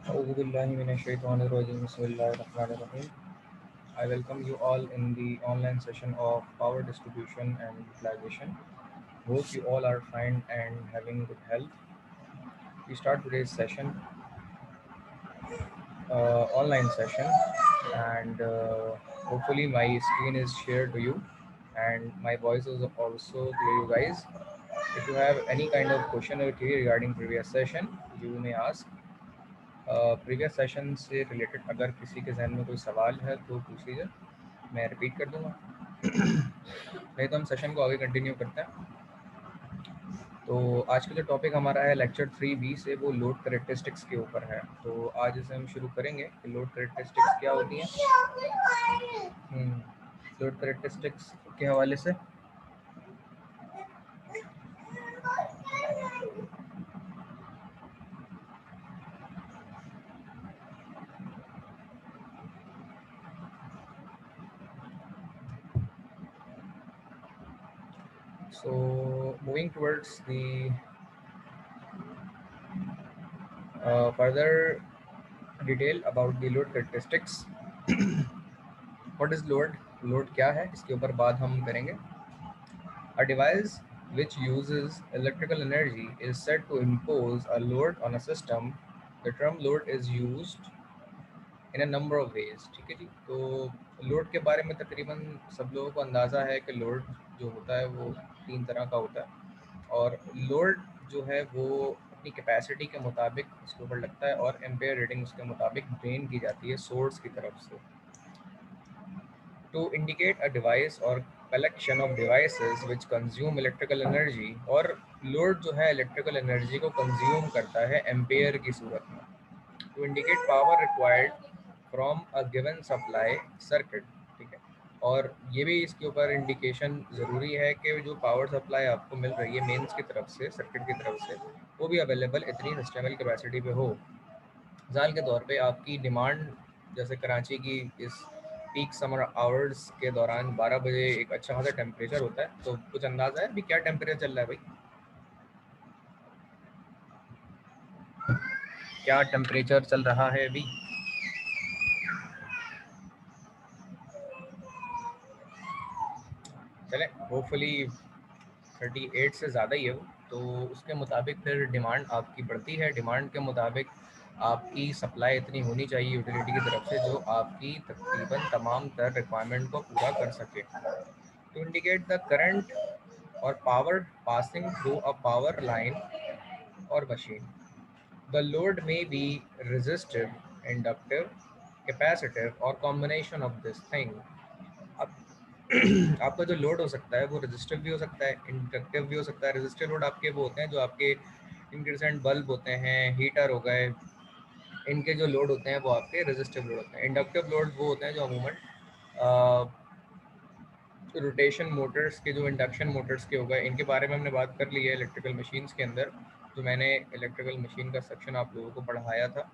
Auzubillahiminash-shaytanir-rajim. Bismillahir-rahmanir-rahim. I welcome you all in the online session of power distribution and utilization. Hope you all are fine and having good health. We start today's session, online session, and hopefully my screen is shared to you, and my voice is also to you guys. If you have any kind of question or query regarding previous session, you may ask. Previous session से related अगर किसी के जहन में कोई सवाल है तो पूछ लीजिए, मैं रिपीट कर दूंगा। नहीं तो हम सेशन को आगे कंटिन्यू करते हैं। तो आज का जो टॉपिक हमारा है लेक्चर 3B से, वो लोड करेक्टरिस्टिक्स के ऊपर है। तो आज इसे हम शुरू करेंगे कि लोड करेक्टरिस्टिक्स क्या होती हैं। लोड करेक्टरिस्टिक्स के हवाले से so moving towards the further detail about the load characteristics. What is load? Load क्या है, इसके ऊपर बात हम करेंगे। A device which uses electrical energy is said to impose a load on a system. The term load is used in a number of ways. ठीक है जी। तो लोड के बारे में तकरीबन सब लोगों को अंदाज़ा है कि लोड जो होता है वो तीन तरह का होता है, और लोड जो है वो अपनी कैपेसिटी के मुताबिक उसके ऊपर लगता है, और एम्पेयर रेटिंग उसके मुताबिक ड्रेन की जाती है सोर्स की तरफ से। To indicate a device or collection of devices which consume electrical energy, और लोड जो है इलेक्ट्रिकल एनर्जी को कंज्यूम करता है एम्पेयर की सूरत में। To indicate power required from a given supply circuit, ठीक है। और ये भी इसके ऊपर इंडिकेशन ज़रूरी है कि जो पावर सप्लाई आपको मिल रही है मेंस की तरफ से, सर्किट की तरफ से, वो भी अवेलेबल इतनी सिस्टमल कैपेसिटी पे हो। मिसाल के तौर पे आपकी डिमांड, जैसे कराची की इस पीक समर आवर्स के दौरान 12 बजे एक अच्छा खासा टेम्परेचर होता है, तो कुछ अंदाज़ा है अभी क्या टेम्परेचर चल रहा है भाई? क्या टेम्परेचर चल रहा है अभी? चले होपफुली 38 से ज़्यादा ही है वो, तो उसके मुताबिक फिर डिमांड आपकी बढ़ती है। डिमांड के मुताबिक आपकी सप्लाई इतनी होनी चाहिए यूटिलिटी की तरफ से जो आपकी तकरीबन तमाम तर रिक्वायरमेंट को पूरा कर सके। टू इंडिकेट द करंट और power passing through a power line और मशीन, द लोड में बी रेजिस्टिव, इंडक्टिव, कैपेसिटिव और कॉम्बिनेशन ऑफ दिस थिंग। अब आपका जो लोड हो सकता है वो रेजिस्टिव भी हो सकता है, इंडक्टिव भी हो सकता है। रेजिस्टिव लोड आपके वो होते हैं जो आपके इंक्रीजेंट बल्ब होते हैं, हीटर हो गए, इनके जो लोड होते हैं वो आपके रेजिस्टिव लोड होते हैं। इंडक्टिव लोड वो होते हैं जो अमूमन रोटेशन मोटर्स के, जो इंडक्शन मोटर्स के हो गए, इनके बारे में हमने बात कर ली है इलेक्ट्रिकल मशीन्स के अंदर, जो मैंने इलेक्ट्रिकल मशीन का सेक्शन आप लोगों को पढ़ाया था।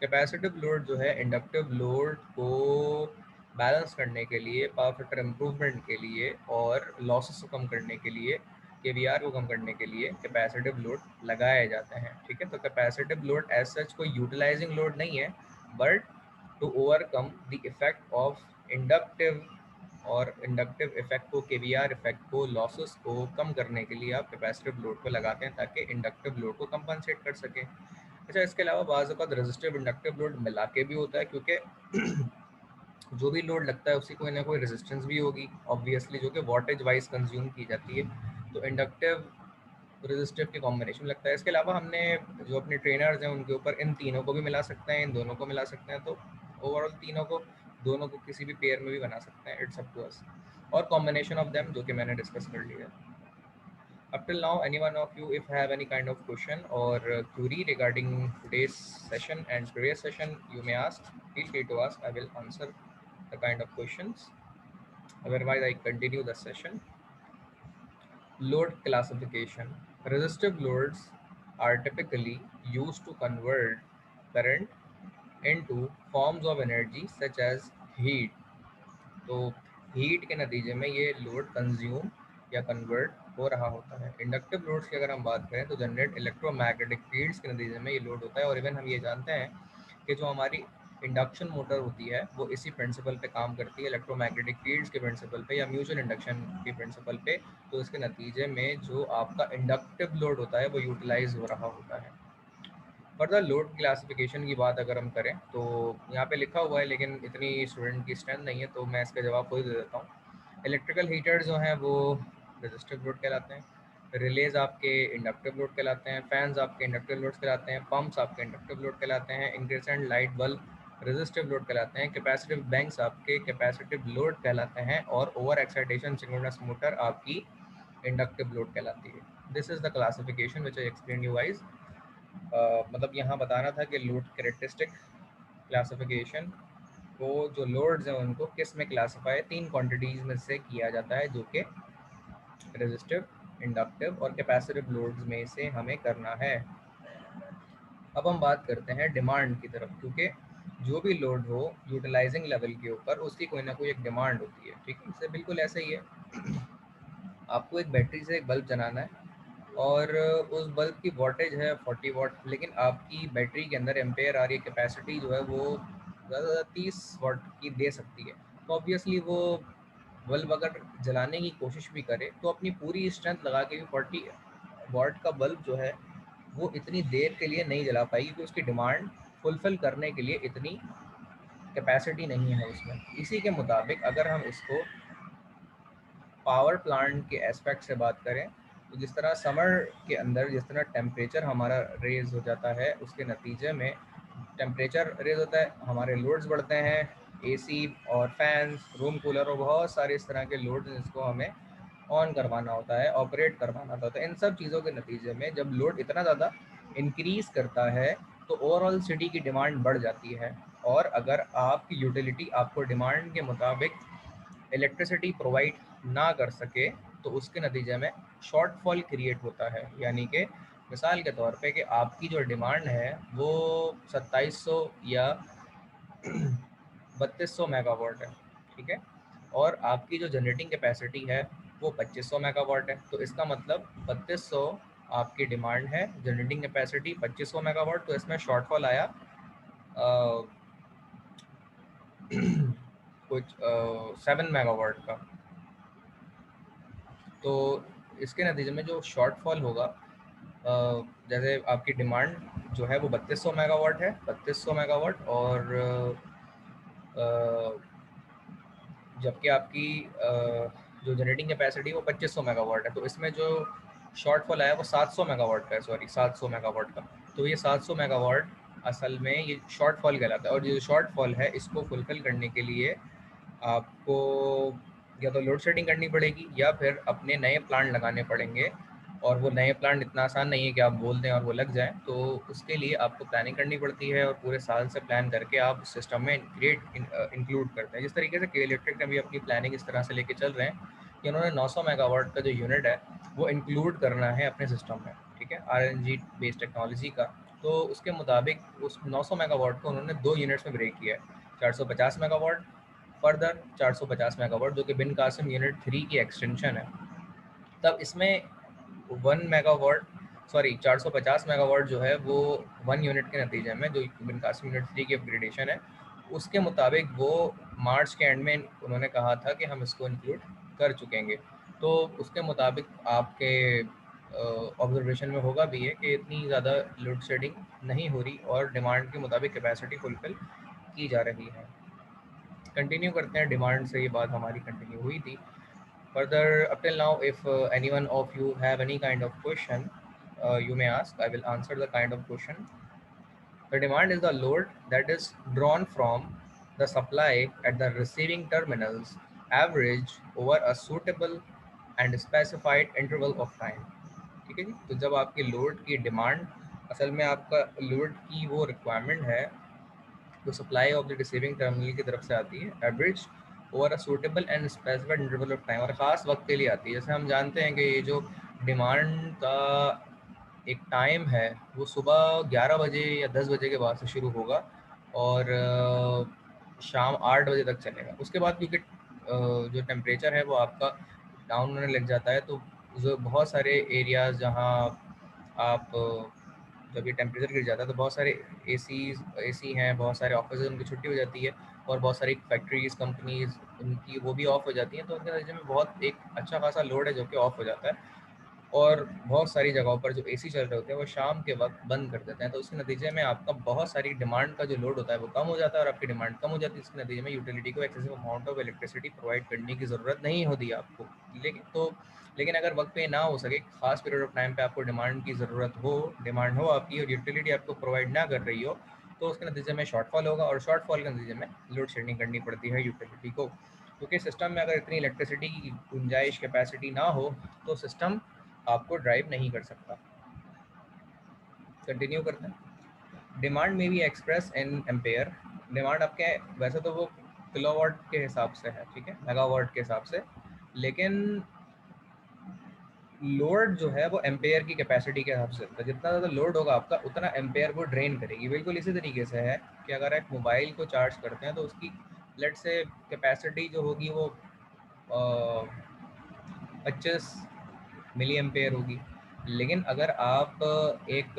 कैपेसिटिव लोड जो है इंडक्टिव लोड को बैलेंस करने के लिए, पावर फैक्टर इम्प्रूवमेंट के लिए और लॉसेस को कम करने के लिए, केवीआर को कम करने के लिए कैपेसिटिव लोड लगाए जाते हैं। ठीक है, तो कैपेसिटिव लोड एज सच कोई यूटिलाइजिंग लोड नहीं है, but to overcome the effect of inductive और इंडक्टिव इफेक्ट को, केवीआर इफेक्ट को, लॉसेस को कम करने के लिए आप कैपेसिटिव लोड को लगाते हैं ताकि इंडक्टिव लोड को कंपनसेट कर सकें। अच्छा, इसके अलावा बाज़ औक़ात रेजिस्टिव इंडक्टिव लोड मिला के भी होता है, क्योंकि जो भी लोड लगता है उसकी कोई ना कोई रेजिस्टेंस भी होगी ऑब्वियसली, जो कि वॉटेज वाइज कंज्यूम की जाती है। तो इंडक्टिव रेजिस्टिव के कॉम्बिनेशन लगता है। इसके अलावा हमने जो अपने ट्रेनर्स हैं उनके ऊपर इन तीनों को भी मिला सकते हैं, इन दोनों को मिला सकते हैं, तो ओवरऑल तीनों को, दोनों को किसी भी पेयर में भी बना सकते हैं, इट्स अप टू अस। और कॉम्बिनेशन ऑफ देम जो कि मैंने डिस्कस कर लिया है। Up till now, any one of you, if have any kind of question or query regarding today's session and previous session, you may ask. Feel free to ask. I will answer the kind of questions. Otherwise, I continue the session. Load classification. Resistive loads are typically used to convert current into forms of energy such as heat. तो heat के नतीजे में ये load consume या convert हो रहा होता है। इंडक्टिव लोड्स की अगर हम बात करें तो जनरेट इलेक्ट्रोमैग्नेटिक फील्ड्स के नतीजे में ये लोड होता है। और इवन हम ये जानते हैं कि जो हमारी इंडक्शन मोटर होती है वो इसी प्रिंसिपल पे काम करती है, इलेक्ट्रोमैग्नेटिक फील्ड्स के प्रिंसिपल पे या म्यूचुअल इंडक्शन के प्रिंसिपल पे। तो इसके नतीजे में जो आपका इंडक्टिव लोड होता है वो यूटिलाइज हो रहा होता है। फर्दर लोड क्लासिफिकेशन की बात अगर हम करें तो यहाँ पे लिखा हुआ है, लेकिन इतनी स्टूडेंट की स्ट्रेंथ नहीं है तो मैं इसका जवाब खुद दे देता हूँ। इलेक्ट्रिकल हीटर जो हैं वो रेजिस्टिव लोड कहलाते हैं, रिलेज आपके इंडक्टिव लोड कहलाते हैं, फैंस आपके इंडक्टिव लोड कहलाते हैं, पंप्स आपके इंडक्टिव लोड कहलाते हैं, इंक्रेसेंट लाइट बल्ब रेजिस्टिव लोड कहलाते हैं, कैपेसिटिव बैंक्स आपके कैपेसिटिव लोड कहलाते हैं, और ओवर एक्साइटेशन सिंक्रोनस मोटर आपकी इंडक्टिव लोड कहलाती है। This is the classification which I explain you guys. मतलब यहाँ बताना था कि लोड कैरेक्टरिस्टिक क्लासिफिकेशन को, जो लोड्स हैं उनको किस में क्लासिफाई 3 क्वांटिटीज़ में से किया जाता है, जो कि रेजिस्टिव, इंडक्टिव और कैपेसिटिव लोड्स में से हमें करना है। अब हम बात करते हैं डिमांड की तरफ, क्योंकि जो भी लोड हो यूटिलाइजिंग लेवल के ऊपर उसकी कोई ना कोई एक डिमांड होती है, ठीक है। इससे बिल्कुल ऐसे ही है, आपको एक बैटरी से एक बल्ब जलाना है और उस बल्ब की वोल्टेज है 40 वाट, लेकिन आपकी बैटरी के अंदर एम्पेयर आ रही कैपेसिटी जो है वो ज़्यादा से ज़्यादा 30 वाट की दे सकती है। तो ऑब्वियसली वो बल्ब अगर जलाने की कोशिश भी करे तो अपनी पूरी स्ट्रेंथ लगा के भी 40 वाट का बल्ब जो है वो इतनी देर के लिए नहीं जला पाएगी, क्योंकि उसकी डिमांड फुलफिल करने के लिए इतनी कैपेसिटी नहीं है उसमें। इसी के मुताबिक अगर हम इसको पावर प्लांट के एस्पेक्ट से बात करें तो जिस तरह समर के अंदर जिस तरह टेम्परेचर हमारा रेज हो जाता है, उसके नतीजे में टेम्परेचर रेज होता है, हमारे लोड्स बढ़ते हैं, एसी और फैंस, रूम कूलर और बहुत सारे इस तरह के लोड्स जिसको हमें ऑन करवाना होता है, ऑपरेट करवाना होता है। इन सब चीज़ों के नतीजे में जब लोड इतना ज़्यादा इंक्रीज करता है तो ओवरऑल सिटी की डिमांड बढ़ जाती है, और अगर आपकी यूटिलिटी आपको डिमांड के मुताबिक इलेक्ट्रिसिटी प्रोवाइड ना कर सके तो उसके नतीजे में शॉर्टफॉल क्रिएट होता है। यानी कि मिसाल के तौर पे कि आपकी जो डिमांड है वो 2700 या 3200 मेगावाट है, ठीक है, और आपकी जो जनरेटिंग कैपेसिटी है वो 2500 मेगावाट है। तो इसका मतलब 3200 आपकी डिमांड है, जनरेटिंग कैपेसिटी 2500 मेगावाट, तो इसमें शॉर्टफॉल आया कुछ 7 मेगावाट का। तो इसके नतीजे में जो शॉर्टफॉल होगा, जैसे आपकी डिमांड जो है वो 3200 मेगावाट है, 3200 मेगावाट, और जबकि आपकी जो जनरेटिंग कैपेसिटी वो 2500 मेगावाट है, तो इसमें जो शॉर्टफॉल आया वो 700 मेगावाट का है, सॉरी 700 मेगावाट का। तो ये 700 मेगावाट असल में ये शॉर्टफॉल कहलाता है, और जो शॉर्टफॉल है इसको फुलफिल करने के लिए आपको या तो लोड शेडिंग करनी पड़ेगी या फिर अपने नए प्लांट लगाने पड़ेंगे, और वो नए प्लांट इतना आसान नहीं है कि आप बोल दें और वो लग जाए। तो उसके लिए आपको प्लानिंग करनी पड़ती है और पूरे साल से प्लान करके आप सिस्टम में इंक्लूड करते हैं। जिस तरीके से के इलेक्ट्रिक ने भी अपनी प्लानिंग इस तरह से लेके चल रहे हैं कि उन्होंने 900 मेगावाट का जो यूनिट है वो इंक्लूड करना है अपने सिस्टम में, ठीक है, RNG बेस्ड टेक्नोलॉजी का। तो उसके मुताबिक उस 900 मेगावाट को उन्होंने 2 यूनिट्स में ब्रेक किया है, 450 मेगावाट, फर्दर 450 मेगावाट, जो कि बिन कासिम यूनिट 3 की एक्सटेंशन है। तब इसमें 1 मेगावाट, सॉरी 450 मेगावाट जो है वो 1 यूनिट के नतीजे में जो बिन कासिम यूनिट 3 की अपग्रेडेशन है उसके मुताबिक वो मार्च के एंड में उन्होंने कहा था कि हम इसको इंक्लूड कर चुकेंगे। तो उसके मुताबिक आपके ऑब्जर्वेशन में होगा भी है कि इतनी ज़्यादा लोड शेडिंग नहीं हो रही और डिमांड के मुताबिक कैपेसिटी फुलफिल की जा रही है। कंटिन्यू करते हैं, डिमांड से ये बात हमारी कंटिन्यू हुई थी। Further, up till now, if anyone of you have any kind of question, you may ask. I will answer the kind of question. The demand is the load that is drawn from the supply at the receiving terminals, average over a suitable and specified interval of time. ठीक है जी। तो जब आपकी load की demand, असल में आपका load की वो रिक्वायरमेंट है जो supply of the receiving terminal की तरफ से आती है, average over a suitable and specified interval of time, और ख़ास वक्त के लिए आती है। जैसे हम जानते हैं कि ये जो डिमांड का एक टाइम है वो सुबह 11 बजे या 10 बजे के बाद से शुरू होगा और शाम 8 बजे तक चलेगा। उसके बाद क्योंकि जो टेम्परेचर है वो आपका डाउन होने लग जाता है, तो जो बहुत सारे एरियाज़ जहाँ आप जब ये टेम्परेचर गिर जाता है तो बहुत सारे एसी हैं, बहुत सारे ऑफिस उनकी छुट्टी हो जाती है और बहुत सारी फैक्ट्रीज कंपनीज उनकी वो भी ऑफ हो जाती हैं, तो उनके नतीजे में बहुत एक अच्छा खासा लोड है जो कि ऑफ हो जाता है। और बहुत सारी जगहों पर जो एसी चल रहे होते हैं वो शाम के वक्त बंद कर देते हैं, तो उसके नतीजे में आपका बहुत सारी डिमांड का जो लोड होता है वो कम हो जाता है और आपकी डिमांड कम हो जाती है। इसके नतीजे में यूटिलिटी को excessive amount of electricity provide करने की ज़रूरत नहीं होती आपको। लेकिन अगर वक्त पे ना हो सके, खास पीरियड ऑफ टाइम पे आपको डिमांड हो आपकी और यूटिलिटी आपको प्रोवाइड ना कर रही हो, तो उसके नतीजे में शॉर्टफॉल होगा और शॉर्टफॉल के नतीजे में लोड शेडिंग करनी पड़ती है यूटिलिटी को, क्योंकि सिस्टम में अगर इतनी इलेक्ट्रिसिटी की गुंजाइश कैपेसिटी ना हो तो सिस्टम आपको ड्राइव नहीं कर सकता। कंटिन्यू करते हैं। डिमांड में भी एक्सप्रेस इन एम्पेयर। डिमांड आपके वैसे तो वो किलोवाट के हिसाब से है, ठीक है, मेगावाट के हिसाब से, लेकिन लोड जो है वो एम्पेयर की कैपेसिटी के हिसाब से होता है। जितना ज़्यादा लोड होगा आपका उतना एम्पेयर वो ड्रेन करेगी। बिल्कुल इसी तरीके से है कि अगर आप मोबाइल को चार्ज करते हैं तो उसकी लेट से कैपेसिटी जो होगी वो 25 मिली एम्पेयर होगी, लेकिन अगर आप एक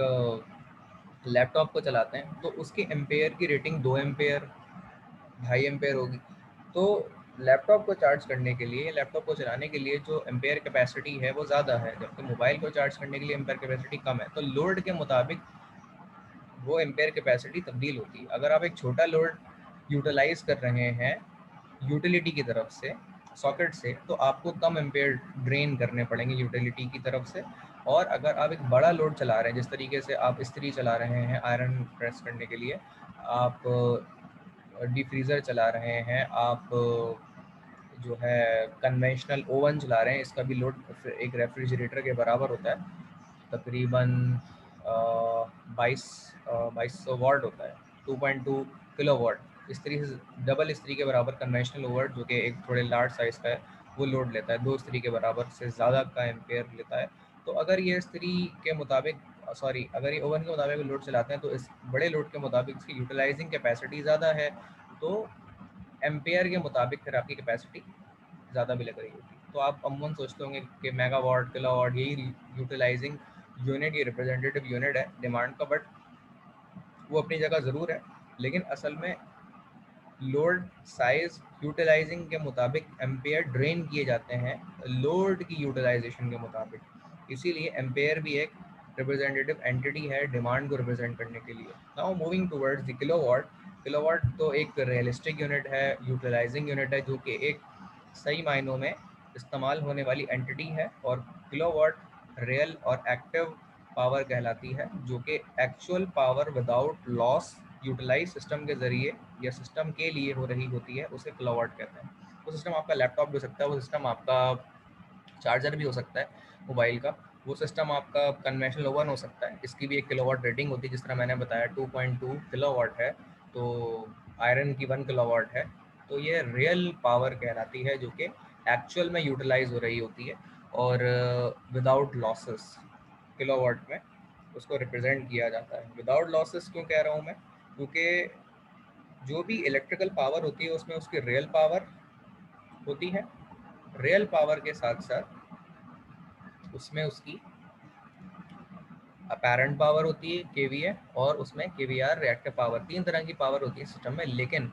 लैपटॉप को चलाते हैं तो उसकी एम्पेयर की रेटिंग 2 एम्पेयर 2.5 एम्पेयर होगी। तो लैपटॉप को चार्ज करने के लिए, लैपटॉप को चलाने के लिए जो एम्पेयर कैपेसिटी है वो ज़्यादा है, जबकि मोबाइल को चार्ज करने के लिए एम्पेयर कैपेसिटी कम है। तो लोड के मुताबिक वो एम्पेयर कैपेसिटी तब्दील होती है। अगर आप एक छोटा लोड यूटिलाइज कर रहे हैं यूटिलिटी की तरफ से, सॉकेट से, तो आपको कम एम्पेयर ड्रेन करने पड़ेंगे यूटिलिटी की तरफ से। और अगर आप एक बड़ा लोड चला रहे हैं, जिस तरीके से आप इस्त्री चला रहे हैं आयरन प्रेस करने के लिए, आप डीप फ्रीज़र चला रहे हैं, आप जो है कन्वेंशनल ओवन चला रहे हैं, इसका भी लोड एक रेफ्रिजरेटर के बराबर होता है, तकरीबन 2200 वाट होता है, 2.2 किलोवाट। इस्त्री से डबल इस्त्री के बराबर कन्वेंशनल ओवन, जो कि एक थोड़े लार्ज साइज़ का है, वो लोड लेता है 2 इस्त्री के बराबर से ज़्यादा का एम्पेयर लेता है। तो अगर ये इस्त्री के मुताबिक अगर ये ओवन के मुताबिक लोड चलाते हैं तो इस बड़े लोड के मुताबिक इसकी यूटिलाइजिंग कैपेसिटी ज़्यादा है, तो एम्पेयर के मुताबिक फिर आपकी कैपेसिटी ज़्यादा भी लग रही होगी। तो आप अमूमन सोचते होंगे कि मेगावाट किलोवाट यही यूटिलाइजिंग यूनिट, ये रिप्रेजेंटेटिव यूनिट है डिमांड का, बट वो अपनी जगह ज़रूर है, लेकिन असल में लोड साइज यूटिलाइजिंग के मुताबिक एम्पेयर ड्रेन किए जाते हैं लोड की यूटिलाइजेशन के मुताबिक। इसीलिए एम्पेयर भी एक रिप्रेजेंटेटिव एंटिटी है डिमांड को रिप्रेजेंट करने के लिए। Now moving towards the kilowatt. Kilowatt तो एक रियलिस्टिक यूनिट है, यूटिलाइजिंग यूनिट है, जो कि एक सही मायनों में इस्तेमाल होने वाली एंटिटी है। और किलोवाट रियल और एक्टिव पावर कहलाती है, जो कि actual power without loss utilise system के ज़रिए या सिस्टम के लिए हो रही होती है, उसे किलोवाट कहते हैं। वो सिस्टम आपका लैपटॉप भी हो सकता है, वो सिस्टम आपका चार्जर भी हो सकता है मोबाइल का, वो सिस्टम आपका कन्वेंशनल ओवन हो सकता है, इसकी भी एक किलोवाट रेटिंग होती है। जिस तरह मैंने बताया 2.2 किलोवाट है, तो आयरन की 1 किलोवाट है। तो ये रियल पावर कहलाती है, जो कि एक्चुअल में यूटिलाइज हो रही होती है और विदाउट लॉसेस किलोवाट में उसको रिप्रेजेंट किया जाता है। विदाउट लॉसेस क्यों कह रहा हूँ मैं? क्योंकि जो भी इलेक्ट्रिकल पावर होती है उसमें उसकी रियल पावर होती है, रियल पावर के साथ साथ उसमें उसकी अपैरेंट पावर होती है केवीए, और उसमें केवीआर रिएक्टिव पावर, 3 तरह की पावर होती है सिस्टम में, लेकिन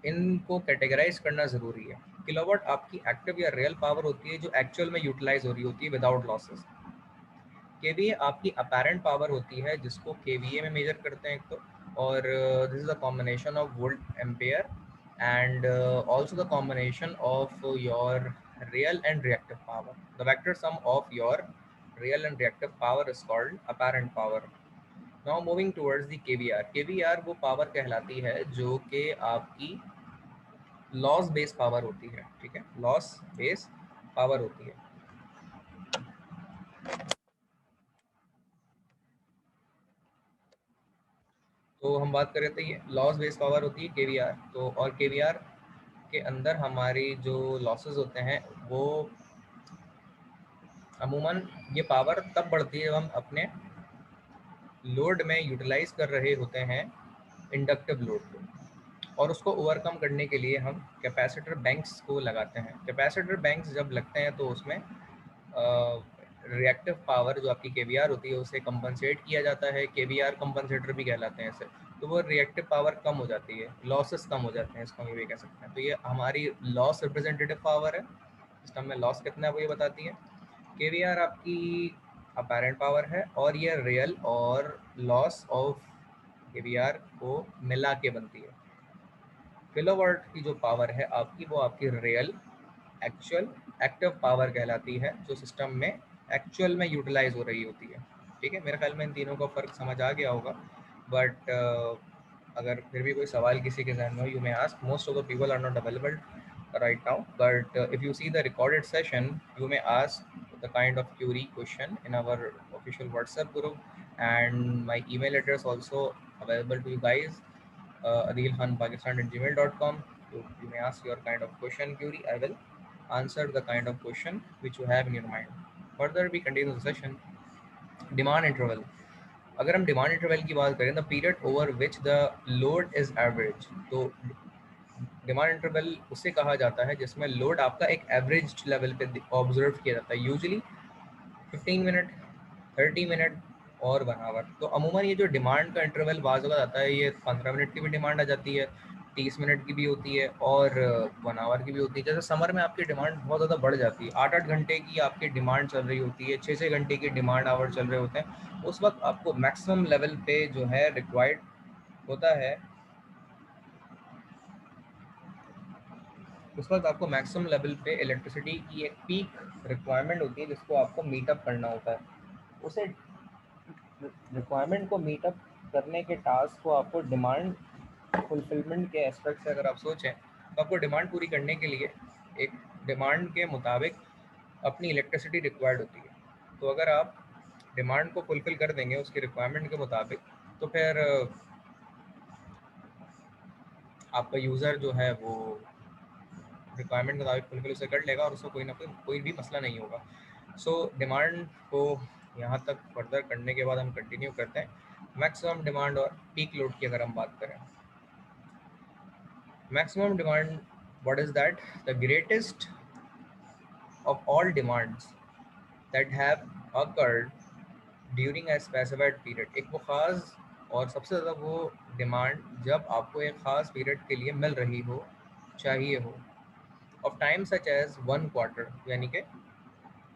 इनको कैटेगराइज करना ज़रूरी है। किलोवाट आपकी एक्टिव या रियल पावर होती है जो एक्चुअल में यूटिलाइज हो रही होती है विदाउट लॉसेस। केवीए आपकी अपैरेंट पावर होती है, जिसको केवीए में मेजर करते हैं एक तो, और this is a combination of volt ampere and also the combination of your real and reactive power. The vector sum of your real and reactive power is called apparent power. Now moving towards the KVR. KVR वो power कहलाती है जो कि आपकी loss base power होती है, ठीक है, लॉस बेस पावर होती है। तो हम बात कर रहे थे, ये लॉस बेस पावर होती है केवीआर। तो और केवीआर के अंदर हमारी जो लॉसेस होते हैं वो अमूमन, ये पावर तब बढ़ती है जब हम अपने लोड में यूटिलाइज कर रहे होते हैं इंडक्टिव लोड को, और उसको ओवरकम करने के लिए हम कैपेसिटर बैंक्स को लगाते हैं। कैपेसिटर बैंक्स जब लगते हैं तो उसमें रिएक्टिव पावर जो आपकी केवीआर होती है उसे कंपनसेट किया जाता है, केवीआर कंपनसेटर भी कहलाते हैं इसे, तो वो रिएक्टिव पावर कम हो जाती है, लॉसेस कम हो जाते हैं, इसको हम ये भी कह सकते हैं। तो ये हमारी लॉस रिप्रेजेंटेटिव पावर है, सिस्टम में लॉस कितना है वो ये बताती है। केवीआर आपकी अपेरेंट पावर है और ये रियल और लॉस ऑफ केवीआर को मिला के बनती है। किलोवाट की जो पावर है आपकी वो आपकी रियल एक्चुअल एक्टिव पावर कहलाती है, जो सिस्टम में एक्चुअल में यूटिलाइज हो रही होती है। ठीक है, मेरे ख्याल में इन तीनों का फ़र्क समझ आ गया होगा, बट अगर फिर भी कोई सवाल किसी के जहन में हो, you may ask. Most of the people are not available right now, but if you see the recorded session, you may ask the kind of query question in our official WhatsApp group, and my email address also available to you guys, adilkhanpakistan@gmail.com. You may ask your kind of question query. I will answer the kind of question which you have in your mind. Further, we continue the session. Demand interval. अगर हम demand interval की बात करें, the period over which the load is average, तो demand interval उसे कहा जाता है जिसमें लोड आपका एक एवरेज लेवल पे ऑब्जर्व किया जाता है, यूजुअली 15 मिनट, 30 मिनट और 1 आवर। तो अमूमन ये जो डिमांड का इंटरवल बाज़ होगा जाता है, ये 15 मिनट की भी डिमांड आ जाती है, 30 मिनट की भी होती है और 1 आवर की भी होती है। जैसे समर में आपकी डिमांड बहुत ज़्यादा बढ़ जाती है, 8-8 घंटे की आपकी डिमांड चल रही होती है, 6-6 घंटे की डिमांड आवर चल रहे होते हैं, उस वक्त आपको मैक्सिमम लेवल पे जो है रिक्वायर्ड होता है, उस वक्त आपको मैक्सिमम लेवल पे इलेक्ट्रिसिटी की एक पीक रिक्वायरमेंट होती है जिसको आपको मीटअप करना होता है। उसे रिक्वायरमेंट को मीटअप करने के टास्क को आपको डिमांड फुलफिलमेंट के एस्पेक्ट से अगर आप सोचें, तो आपको डिमांड पूरी करने के लिए एक डिमांड के मुताबिक अपनी इलेक्ट्रिसिटी रिक्वायर्ड होती है। तो अगर आप डिमांड को फुलफिल कर देंगे उसकी रिक्वायरमेंट के मुताबिक, तो फिर आपका यूज़र जो है वो रिक्वायरमेंट के मुताबिक फुलफिल उसे कर लेगा और उसको कोई भी मसला नहीं होगा। सो डिमांड को यहाँ तक फर्दर करने के बाद हम कंटिन्यू करते हैं मैक्सिमम डिमांड और पीक लोड की। अगर हम बात करें maximum demand, what is that? The greatest of all demands that have occurred during a specified period. एक वो ख़ास और सबसे ज़्यादा वो डिमांड जब आपको एक ख़ास पीरियड के लिए मिल रही हो, चाहिए हो, of time such as 1 quarter, यानी कि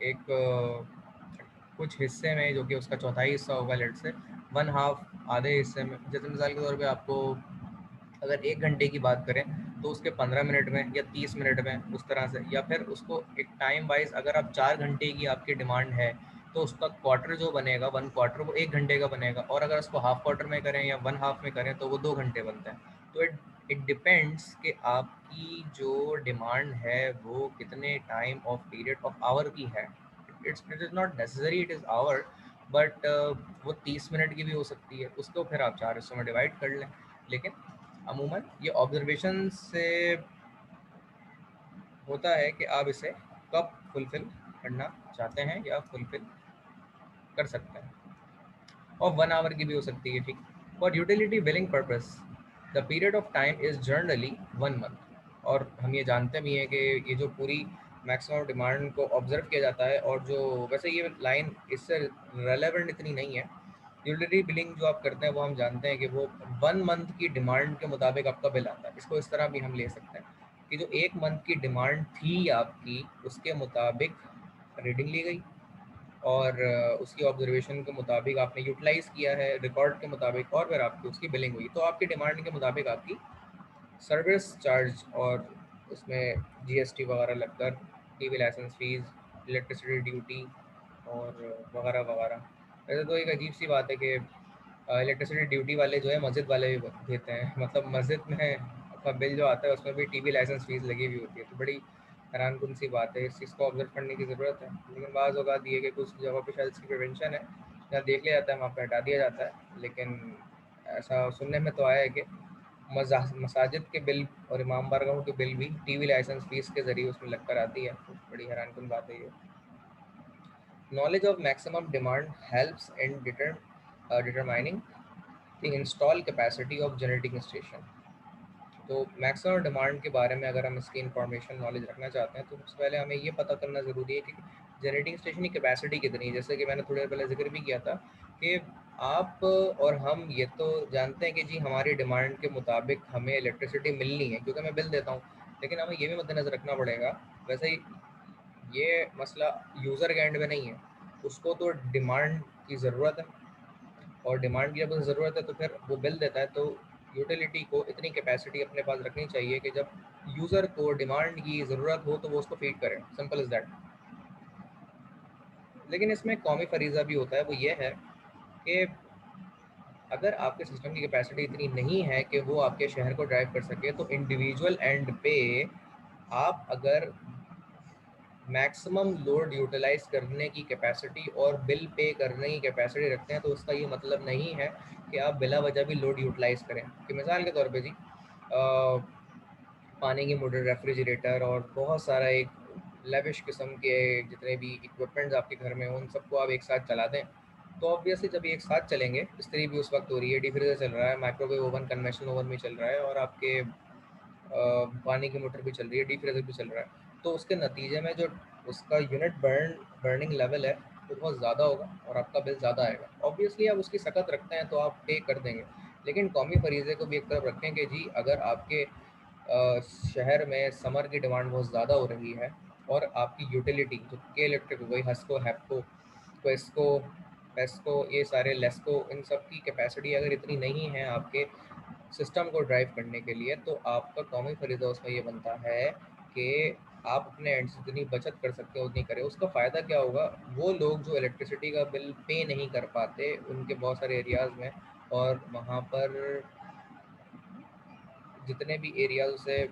एक कुछ हिस्से में जो कि उसका चौथाई हिस्सा होगा, लेट से 1 हाफ, आधे हिस्से में। जैसे मिसाल के तौर पे आपको अगर 1 घंटे की बात करें तो उसके 15 मिनट में या 30 मिनट में उस तरह से, या फिर उसको एक टाइम वाइज अगर आप 4 घंटे की आपकी डिमांड है तो उसका क्वार्टर जो बनेगा 1 क्वार्टर वो 1 घंटे का बनेगा, और अगर उसको हाफ क्वार्टर में करें या 1 हाफ में करें तो वो 2 घंटे बनता है। तो इट डिपेंड्स कि आपकी जो डिमांड है वो कितने time of period of hour की है। It is not necessary it is hour, but वो 30 मिनट की भी हो सकती है, उसको फिर आप 4 हिस्सों में डिवाइड कर लें। लेकिन अमूमन ये ऑब्जर्वेशन से होता है कि आप इसे कब फुलफिल करना चाहते हैं या फुलफिल कर सकते हैं, और 1 आवर की भी हो सकती है। ठीक, for utility billing purpose the period of time is generally 1 month. और हम ये जानते भी हैं कि ये जो पूरी मैक्सिमम डिमांड को ऑब्जर्व किया जाता है, और जो वैसे ये लाइन इससे रेलेवेंट इतनी नहीं है, यूटिलिटी बिलिंग जो आप करते हैं वो हम जानते हैं कि वो 1 मंथ की डिमांड के मुताबिक आपका बिल आता है। इसको इस तरह भी हम ले सकते हैं कि जो 1 मंथ की डिमांड थी आपकी, उसके मुताबिक रीडिंग ली गई और उसकी ऑब्जर्वेशन के मुताबिक आपने यूटिलाइज़ किया है रिकॉर्ड के मुताबिक, और फिर आपकी उसकी बिलिंग हुई। तो आपकी डिमांड के मुताबिक आपकी सर्विस चार्ज और उसमें जीएसटी वगैरह लगकर TV licence fees, electricity duty और वगैरह वगैरह। वैसे तो एक अजीब सी बात है कि इलेक्ट्रिसिटी ड्यूटी वाले जो है मस्जिद वाले भी देते हैं, मतलब मस्जिद में आपका बिल जो आता है उसमें भी टीवी लाइसेंस फीस लगी हुई होती है। तो बड़ी हैरानकुन सी बात है, इस चीज़ को ऑब्जर्व करने की ज़रूरत है। लेकिन बाज़ औक़ात ये कि कुछ जगह पे शायद इसकी प्रिवेंशन है, जहाँ देख लिया जाता है वहाँ पे हटा दिया जाता है। लेकिन ऐसा सुनने में तो आया है कि मसाजिद के बिल और इमाम बारगाहों के बिल भी टीवी लाइसेंस फीस के ज़रिए उसमें लग कर आती है। तो बड़ी हैरानकुन बात है ये। Knowledge of maximum demand helps in determining the install capacity of generating station. तो मैक्सिमम डिमांड के बारे में अगर हम इसकी इंफॉर्मेशन नॉलेज रखना चाहते हैं तो सबसे पहले हमें ये पता करना ज़रूरी है कि जनरेटिंग स्टेशन की कैपेसिटी कितनी है। जैसे कि मैंने थोड़ी देर पहले जिक्र भी किया था कि आप और हम ये तो जानते हैं कि जी हमारी डिमांड के मुताबिक हमें इलेक्ट्रिसिटी मिलनी है क्योंकि मैं बिल देता हूँ, लेकिन हमें ये भी मद्देनजर रखना पड़ेगा। वैसे ही ये मसला यूज़र के एंड में नहीं है, उसको तो डिमांड की ज़रूरत है, और डिमांड की जब उसे ज़रूरत है तो फिर वो बिल देता है। तो यूटिलिटी को इतनी कैपेसिटी अपने पास रखनी चाहिए कि जब यूज़र को डिमांड की ज़रूरत हो तो वो उसको फीड करे, सिंपल इज़ दैट। लेकिन इसमें कौमी फरीज़ा भी होता है, वो ये है कि अगर आपके सिस्टम की कैपेसिटी इतनी नहीं है कि वो आपके शहर को ड्राइव कर सके, तो इंडिविजुअल एंड पे आप अगर मैक्सिमम लोड यूटिलाइज करने की कैपेसिटी और बिल पे करने की कैपेसिटी रखते हैं, तो उसका ये मतलब नहीं है कि आप बिला वजह भी लोड यूटिलाइज करें। कि मिसाल के तौर पे जी पानी की मोटर, रेफ्रिजरेटर और बहुत सारा एक लेविश किस्म के जितने भी इक्विपमेंट्स आपके घर में हो, उन सबको आप एक साथ चला दें, तो ऑब्वियसली जब ये एक साथ चलेंगे, इस्त्री भी उस वक्त हो रही है, डीफ्रीजर चल रहा है, माइक्रोवेव ओवन, कन्वेंशनल ओवन भी चल रहा है, और आपके पानी की मोटर भी चल रही है, डीफ्रीजर भी चल रहा है, तो उसके नतीजे में जो उसका यूनिट बर्निंग लेवल है वो बहुत ज़्यादा होगा और आपका बिल ज़्यादा आएगा। ऑब्वियसली आप उसकी सकत रखते हैं तो आप पे कर देंगे, लेकिन कौमी फरीज़े को भी एक तरफ रखें कि जी अगर आपके शहर में समर की डिमांड बहुत ज़्यादा हो रही है और आपकी यूटिलिटी जो के इलेक्ट्रिक हो गई, हस्को, हैप्को, क्वेस्को, पेस्को, ये सारे लेस्को, इन सब की कैपेसिटी अगर इतनी नहीं है आपके सिस्टम को ड्राइव करने के लिए, तो आपका कौमी फरीज़ा उसमें ये बनता है कि आप अपने एंड से जितनी बचत कर सकते हो उतनी करें। उसका फ़ायदा क्या होगा, वो लोग जो इलेक्ट्रिसिटी का बिल पे नहीं कर पाते उनके बहुत सारे एरियाज़ में, और वहाँ पर जितने भी एरियाज से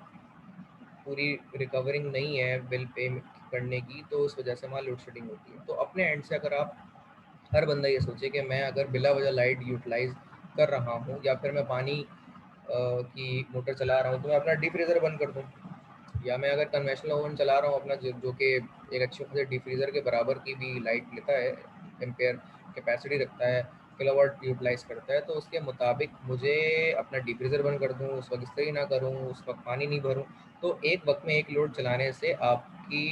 पूरी रिकवरिंग नहीं है बिल पे करने की, तो उस वजह से वहाँ लोड शेडिंग होती है। तो अपने एंड से अगर आप, हर बंदा ये सोचे कि मैं अगर बिला वजह लाइट यूटिलाइज कर रहा हूँ या फिर मैं पानी की मोटर चला रहा हूँ तो मैं अपना डीप फ्रीज़र बंद कर दूँ, या मैं अगर कन्वेंशनल ओवन चला रहा हूँ अपना जो कि एक अच्छे खासे डीप फ्रीज़र के बराबर की भी लाइट लेता है, एम्पेयर कैपेसिटी रखता है, किलोवाट यूटिलाइज करता है, तो उसके मुताबिक मुझे अपना डीप फ्रीज़र बंद कर दूँ, उस वक्त इस्त्री ना करूँ, उस वक्त पानी नहीं भरूँ, तो एक वक्त में एक लोड चलाने से आपकी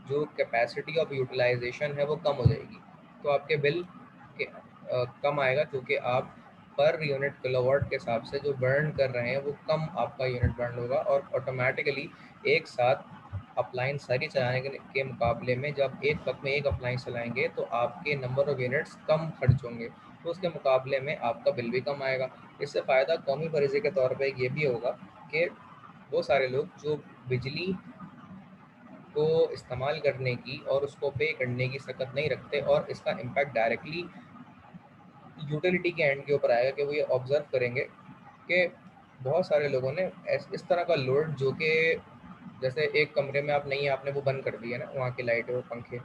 जो कैपेसिटी ऑफ यूटिलाइजेशन है वो कम हो जाएगी। तो आपके बिल के कम आएगा क्योंकि आप पर यूनिट किलोवाट के हिसाब से जो बर्न कर रहे हैं वो कम आपका यूनिट बर्न होगा, और ऑटोमेटिकली एक साथ अप्लाइंस सारी चलाने के मुकाबले में जब एक वक्त में एक अप्लाइंस चलाएंगे तो आपके नंबर ऑफ यूनिट्स कम खर्च होंगे, तो उसके मुकाबले में आपका बिल भी कम आएगा। इससे फ़ायदा कौमी फरीज़े के तौर पे ये भी होगा कि वो सारे लोग जो बिजली को इस्तेमाल करने की और उसको पे करने की सकत नहीं रखते, और इसका इम्पैक्ट डायरेक्टली यूटिलिटी के एंड के ऊपर आएगा कि वो ये ऑब्ज़र्व करेंगे कि बहुत सारे लोगों ने इस तरह का लोड जो कि जैसे एक कमरे में आप नहीं, आपने वो बंद कर दिया ना वहाँ की लाइट और पंखे,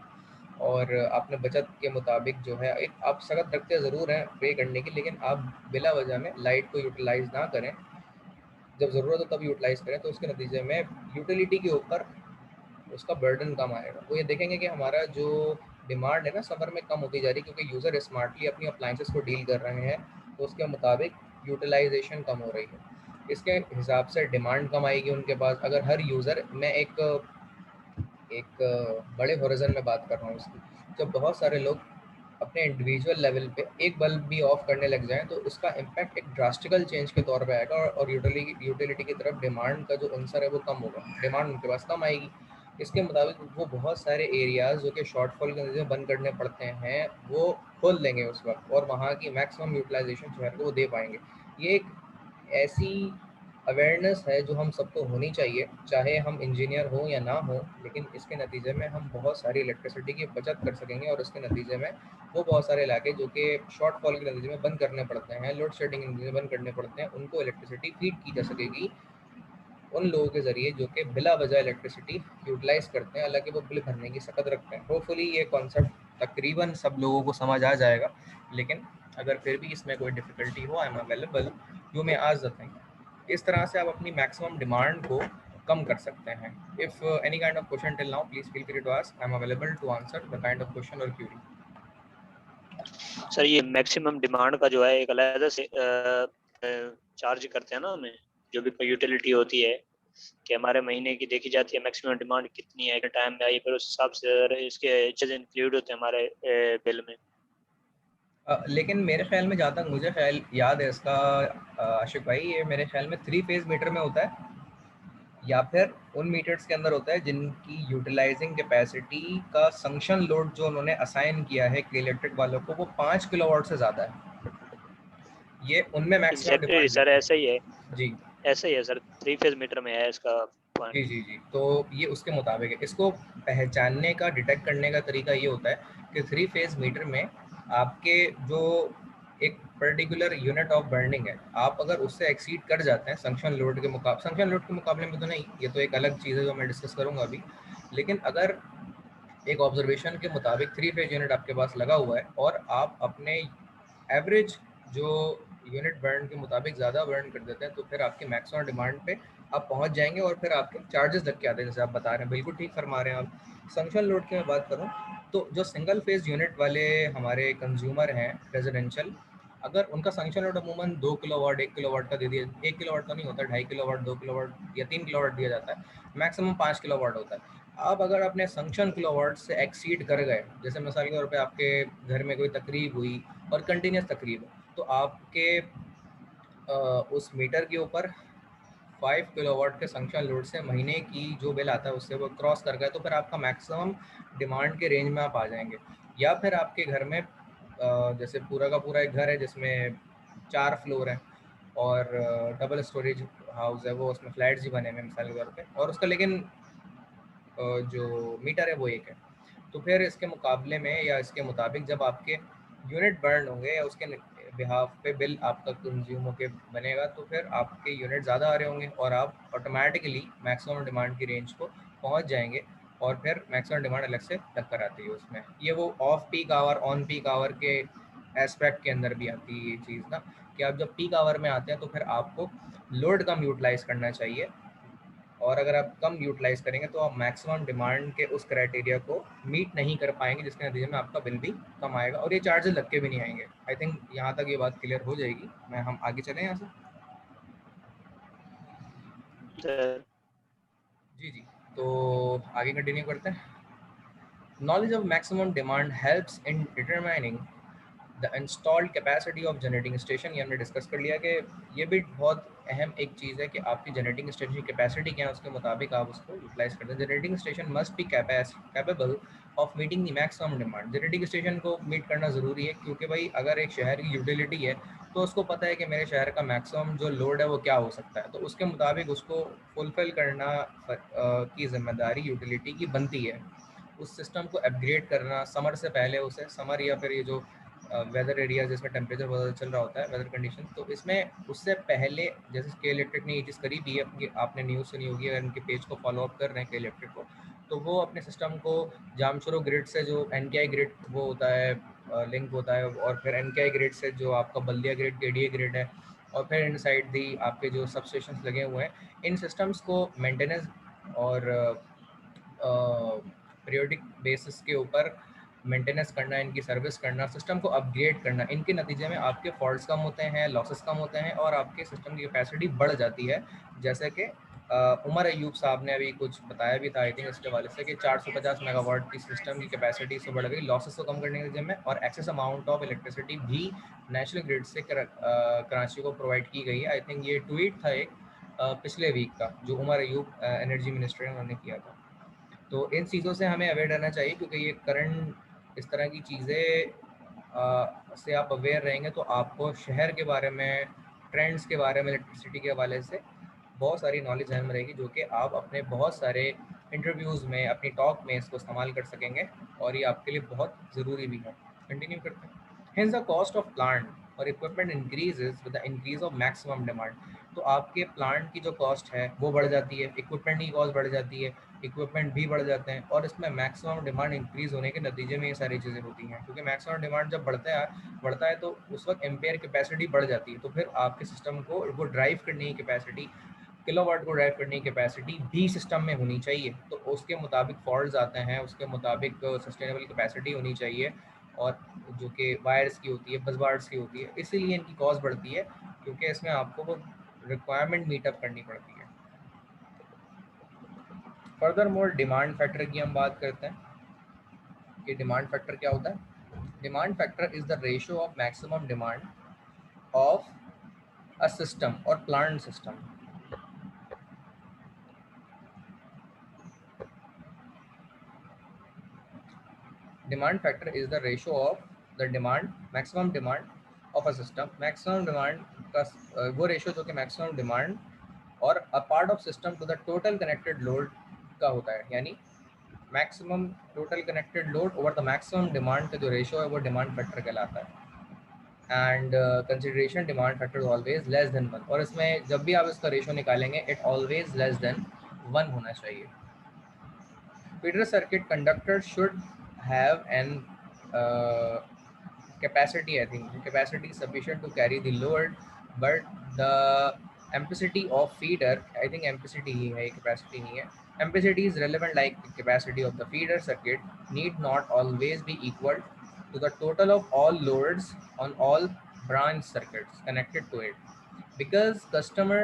और आपने बचत के मुताबिक जो है एक आप सख्त रखते ज़रूर हैं पे करने की, लेकिन आप बिला वजह में लाइट को यूटिलाइज़ ना करें, जब ज़रूरत हो तब यूटिलाइज़ करें, तो उसके नतीजे में यूटिलिटी के ऊपर उसका बर्डन कम आएगा। वो ये देखेंगे कि हमारा जो डिमांड है ना समर में कम होती जा रही है क्योंकि यूज़र स्मार्टली अपनी अप्लाइंसेस को डील कर रहे हैं, तो उसके मुताबिक यूटिलाइजेशन कम हो रही है, इसके हिसाब से डिमांड कम आएगी उनके पास। अगर हर यूज़र, मैं एक एक बड़े होरिज़न में बात कर रहा हूँ इसकी, जब बहुत सारे लोग अपने इंडिविजुअल लेवल पे एक बल्ब भी ऑफ करने लग जाएं तो उसका इम्पैक्ट एक ड्रास्टिकल चेंज के तौर पे आएगा, और यूटिलिटी की तरफ डिमांड का जो अंसर है वो कम होगा, डिमांड उनके पास कम आएगी। इसके मुताबिक वो बहुत सारे एरियाज़ जो कि शॉर्टफॉल के नतीजे में बंद करने पड़ते हैं वो खोल देंगे उस वक्त, और वहाँ की मैक्सिमम यूटिलाइजेशन शहर को वो दे पाएंगे। ये एक ऐसी अवेयरनेस है जो हम सबको होनी चाहिए, चाहे हम इंजीनियर हों या ना हों, लेकिन इसके नतीजे में हम बहुत सारी इलेक्ट्रिसिटी की बचत कर सकेंगे, और उसके नतीजे में वो बहुत सारे इलाके जो कि शॉर्टफॉल के नतीजे में बंद करने पड़ते हैं, लोड शेडिंग के नतीजे में बंद करने पड़ते हैं, उनको इलेक्ट्रिसिटी फीड की जा सकेगी उन लोगों के ज़रिए जो कि बिला वजह इलेक्ट्रिसिटी यूटिलाइज़ करते हैं, हालांकि वो बिल भरने की सकत रखते हैं। होपफुली ये कॉन्सेप्ट तकरीबन सब लोगों को समझ आ जाएगा, लेकिन अगर फिर भी इसमें कोई डिफ़िकल्टी हो, आई am available, you may ask the thing. इस तरह से आप अपनी मैक्सिमम डिमांड को कम कर सकते हैं। If any kind of question till now please feel free to ask, I am available to answer the kind of question और क्यूरी। सर ये मैक्सिमम डिमांड का जो है एक अलग से चार्ज करते हैं ना हमें, जो भी यूटिलिटी होती है कि हमारे महीने की देखी जाती है मैक्सिमम डिमांड कितनी है, कितने टाइम में आई, फिर उस हिसाब से इसके चीज़ इंक्लूड होते हैं हमारे बिल में। लेकिन मेरे ख्याल में, जहाँ तक मुझे ख्याल याद है इसका आशिक भाई, ये मेरे ख्याल में 3 फेज मीटर में होता है, या फिर उन मीटर्स के अंदर होता है जिनकी यूटिलाइजिंग कैपेसिटी का संक्शन लोड जो उन्होंने असाइन किया है कि इलेक्ट्रिक वालों को, वो 5 किलोवाट से ज़्यादा है। ये उनमें मैक्सिमम एग्जैक्टली डिमांड सर, मिलती ऐसा ही है। है। जी ऐसा ही है सर, 3 फेज मीटर में है इसका पॉइंट। जी जी जी। तो ये उसके मुताबिक है। इसको पहचानने का, डिटेक्ट करने का तरीका ये होता है कि 3 फेज मीटर में आपके जो एक पर्टिकुलर यूनिट ऑफ बर्निंग है, आप अगर उससे एक्सीड कर जाते हैं संक्शन लोड के मुकाबले, संक्शन लोड के मुकाबले में तो नहीं, ये तो एक अलग चीज़ है जो मैं डिस्कस करूंगा अभी, लेकिन अगर एक ऑब्जर्वेशन के मुताबिक 3 फेज यूनिट आपके पास लगा हुआ है और आप अपने एवरेज जो यूनिट बर्न के मुताबिक ज़्यादा बर्न कर देते हैं, तो फिर आपके मैक्सिमम डिमांड पे आप पहुंच जाएंगे और फिर आपके चार्जेस लग के आते हैं, जैसे आप बता रहे हैं, बिल्कुल ठीक फरमा रहे हैं आप। संक्शन लोड की मैं बात करूं तो जो सिंगल फेज यूनिट वाले हमारे कंज्यूमर हैं रेजिडेंशियल, अगर उनका संक्शन लोड अमूमन 2 किलोवाट 1 किलोवाट का दे दिया, 1 किलोवाट तो नहीं होता, 2.5 किलोवाट 2 किलोवाट या 3 किलोवाट दिया जाता है, मैक्सिमम 5 किलोवाट होता है। आप अगर अपने संक्शन किलोवाट से एक्सीड कर गए, जैसे मिसाल के तौर पे आपके घर में कोई तकरीब हुई और कंटिन्यूस तकरीब है, तो आपके उस मीटर के ऊपर 5 किलोवाट के संक्शन लोड से महीने की जो बिल आता है उससे वो क्रॉस कर गए, तो फिर आपका मैक्सिमम डिमांड के रेंज में आप आ जाएंगे। या फिर आपके घर में जैसे पूरा का पूरा एक घर है जिसमें 4 फ्लोर हैं और डबल स्टोरेज हाउस है, वो उसमें फ्लैट्स ही बने हुए हैं मिसाल के तौर पे, और उसका लेकिन जो मीटर है वो एक है, तो फिर इसके मुकाबले में या इसके मुताबिक जब आपके यूनिट बर्न होंगे या उसके बिहाफ पे बिल आपका कंज्यूम होके बनेगा, तो फिर आपके यूनिट ज़्यादा आ रहे होंगे और आप ऑटोमेटिकली मैक्सिमम डिमांड की रेंज को पहुंच जाएंगे। और फिर मैक्सिमम डिमांड अलग से टक्कर आती है उसमें, ये वो off peak hour on peak hour के एस्पेक्ट के अंदर भी आती है ये चीज़ ना, कि आप जब पीक आवर में आते हैं तो फिर आपको लोड कम यूटिलाइज करना चाहिए, और अगर आप कम यूटिलाइज करेंगे तो आप मैक्सिमम डिमांड के उस क्राइटेरिया को मीट नहीं कर पाएंगे, जिसके नतीजे में आपका बिल भी कम आएगा और ये चार्जेस लग के भी नहीं आएंगे। आई थिंक यहाँ तक ये बात क्लियर हो जाएगी। मैं हम आगे चलें यहाँ से। सर जी जी। तो आगे कंटिन्यू करते हैं। Knowledge of maximum demand helps in determining the installed capacity of generating station. ये हमने डिस्कस कर लिया कि ये भी बहुत अहम एक चीज़ है कि आपकी जनरेटिंग स्टेशन की कैपेसिटी क्या है, उसके मुताबिक आप उसको यूटिलाइज करते हैं। Generating station must be capable of meeting the maximum demand. Generating station को मीट करना ज़रूरी है, क्योंकि भाई अगर एक शहर की यूटिलिटी है तो उसको पता है कि मेरे शहर का मैक्सिमम जो लोड है वो क्या हो सकता है, तो उसके मुताबिक उसको फुलफिल करना की जिम्मेदारी यूटिलिटी की बनती है। उस सिस्टम को अपग्रेड करना समर से पहले, उसे समर या फिर ये जो वेदर एरिया जिसमें टेम्परेचर बहुत चल रहा होता है, वेदर कंडीशन, तो इसमें उससे पहले जैसे के इलेक्ट्रिक ने ये चीज़ करी भी है, आपने न्यूज़ सुनी होगी, अगर इनके पेज को फॉलो अप कर रहे हैं के इलेक्ट्रिक को, तो वो अपने सिस्टम को जामशोरो ग्रिड से, जो एनकेआई ग्रिड वो होता है, लिंक होता है, और फिर एनकेआई ग्रिड से जो आपका बल्दिया ग्रिड केडीए ग्रिड है, और फिर इन साइड दी आपके जो सब स्टेशन लगे हुए हैं, इन सिस्टम्स को मेंटेनेंस और पीरियोडिक बेसिस के ऊपर मेंटेनेंस करना, इनकी सर्विस करना, सिस्टम को अपग्रेड करना, इनके नतीजे में आपके फॉल्ट्स कम होते हैं, लॉसेस कम होते हैं और आपके सिस्टम की कैपेसिटी बढ़ जाती है। जैसे कि उमर अयूब साहब ने अभी कुछ बताया भी था आई थिंक इसके हवाले से, कि 450 मेगावाट की सिस्टम की कैपेसिटी से बढ़ गई लॉसेस को कम करने के नतीजे में, और एक्सेस अमाउंट ऑफ इलेक्ट्रिसिटी भी नेशनल ग्रिड से कराची को प्रोवाइड की गई है। आई थिंक ये ट्वीट था एक पिछले वीक का, जो उमर अयूब एनर्जी मिनिस्टर ने उन्होंने किया था। तो इन चीज़ों से हमें अवेयर रहना चाहिए, क्योंकि ये करंट इस तरह की चीज़ें से आप अवेयर रहेंगे तो आपको शहर के बारे में, ट्रेंड्स के बारे में, इलेक्ट्रिसिटी के हवाले से बहुत सारी नॉलेज हमें रहेगी, जो कि आप अपने बहुत सारे इंटरव्यूज़ में, अपनी टॉक में इसको इस्तेमाल कर सकेंगे, और ये आपके लिए बहुत ज़रूरी भी है। कंटिन्यू करते हैं। Hence the cost of plant और equipment increases with the increase of maximum demand। तो आपके प्लांट की जो कॉस्ट है वो बढ़ जाती है, इक्विपमेंट की कॉस्ट बढ़ जाती है, इक्विपमेंट भी बढ़ जाते हैं, और इसमें मैक्सिमम डिमांड इंक्रीज होने के नतीजे में ये सारी चीज़ें होती हैं, क्योंकि मैक्सिमम डिमांड जब बढ़ता है तो उस वक्त एम्पेयर कैपेसिटी बढ़ जाती है, तो फिर आपके सिस्टम को वो ड्राइव करने की कैपेसिटी, किलोवाट को ड्राइव करने की कैपेसिटी भी सिस्टम में होनी चाहिए, तो उसके मुताबिक फॉल्ट्स आते हैं, उसके मुताबिक सस्टेनेबल कैपेसिटी होनी चाहिए, और जो कि वायर्स की होती है, बसबार्ड्स की होती है, इसीलिए इनकी कॉस्ट बढ़ती है, क्योंकि इसमें आपको वो रिक्वायरमेंट मीटअप करनी पड़ती है। फर्दर मोर डिमांड फैक्टर की हम बात करते हैं कि डिमांड फैक्टर क्या होता है। Demand factor is the ratio of maximum demand of a system और plant system. Demand factor is the ratio of the demand maximum demand of a system. Maximum demand का वो रेशियो जो कि maximum demand और a part of system to the total connected load का होता है, यानी maximum total connected load over the maximum demand का जो रेशियो है वो डिमांड फैक्टर कहलाता है। And consideration demand factor always less than 1, और इसमें जब भी आप इसका रेशियो निकालेंगे इट ऑलवेज लेस देन 1 होना चाहिए। Feeder circuit conductor should have an capacity, I think, capacity sufficient to carry the load, but the ampacity of feeder, I think ampacity ही है, capacity नहीं है. Ampacity is relevant, like the capacity of the feeder circuit need not always be equal to the total of all loads on all branch circuits connected to it, because customer